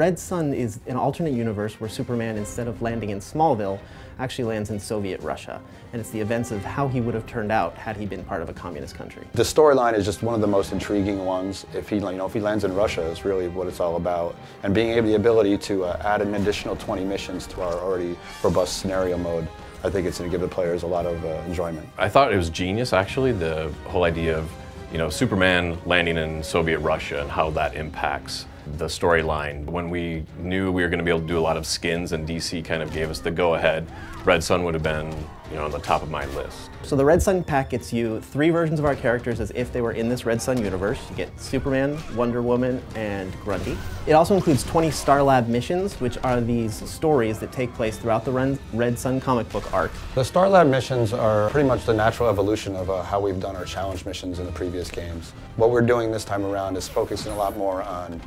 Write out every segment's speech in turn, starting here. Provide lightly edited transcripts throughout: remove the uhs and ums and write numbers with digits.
Red Sun is an alternate universe where Superman, instead of landing in Smallville, actually lands in Soviet Russia. And it's the events of how he would have turned out had he been part of a communist country. The storyline is just one of the most intriguing ones. If he lands in Russia, is really what it's all about. And being the ability to add an additional 20 missions to our already robust scenario mode, I think it's going to give the players a lot of enjoyment. I thought it was genius, actually, the whole idea of Superman landing in Soviet Russia and how that impacts the storyline. When we knew we were going to be able to do a lot of skins and DC kind of gave us the go-ahead, Red Sun would have been on the top of my list. So the Red Sun pack gets you 3 versions of our characters as if they were in this Red Sun universe. You get Superman, Wonder Woman, and Grundy. It also includes 20 Star Lab missions, which are these stories that take place throughout the Red Sun comic book arc. The Star Lab missions are pretty much the natural evolution of how we've done our challenge missions in the previous games. What we're doing this time around is focusing a lot more on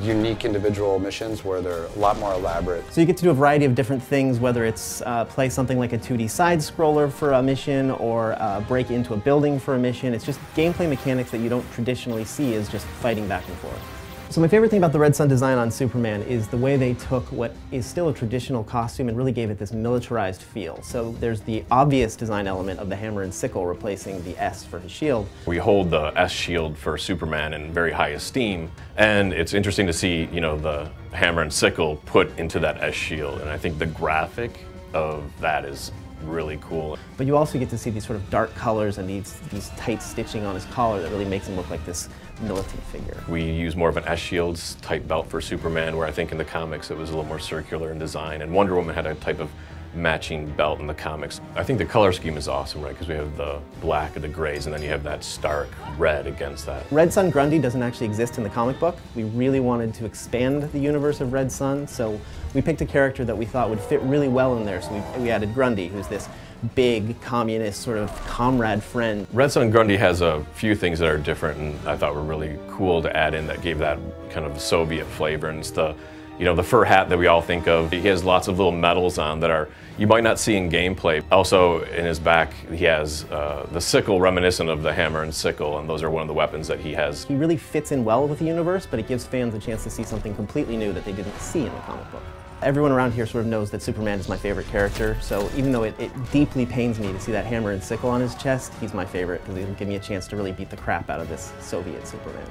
unique individual missions where they're a lot more elaborate. So you get to do a variety of different things, whether it's play something like a 2D side-scroller for a mission or break into a building for a mission. It's just gameplay mechanics that you don't traditionally see as just fighting back and forth. So my favorite thing about the Red Sun design on Superman is the way they took what is still a traditional costume and really gave it this militarized feel. So there's the obvious design element of the hammer and sickle replacing the S for his shield. We hold the S shield for Superman in very high esteem, and it's interesting to see, the hammer and sickle put into that S shield, and I think the graphic of that is really cool. But you also get to see these sort of dark colors and these tight stitching on his collar that really makes him look like this militant figure. We use more of an S-shields type belt for Superman, where I think in the comics it was a little more circular in design, and Wonder Woman had a type of matching belt in the comics. I think the color scheme is awesome, right? Because we have the black and the grays, and then you have that stark red against that. Red Sun Grundy doesn't actually exist in the comic book. We really wanted to expand the universe of Red Sun, so we picked a character that we thought would fit really well in there. So we added Grundy, who's this big communist sort of comrade friend. Red Sun Grundy has a few things that are different and I thought were really cool to add in that gave that kind of Soviet flavor. And it's the fur hat that we all think of. He has lots of little medals on that you might not see in gameplay. Also in his back he has the sickle reminiscent of the hammer and sickle, and those are one of the weapons that he has. He really fits in well with the universe, but it gives fans a chance to see something completely new that they didn't see in the comic book. Everyone around here sort of knows that Superman is my favorite character, so even though it deeply pains me to see that hammer and sickle on his chest, he's my favorite because he'll give me a chance to really beat the crap out of this Soviet Superman.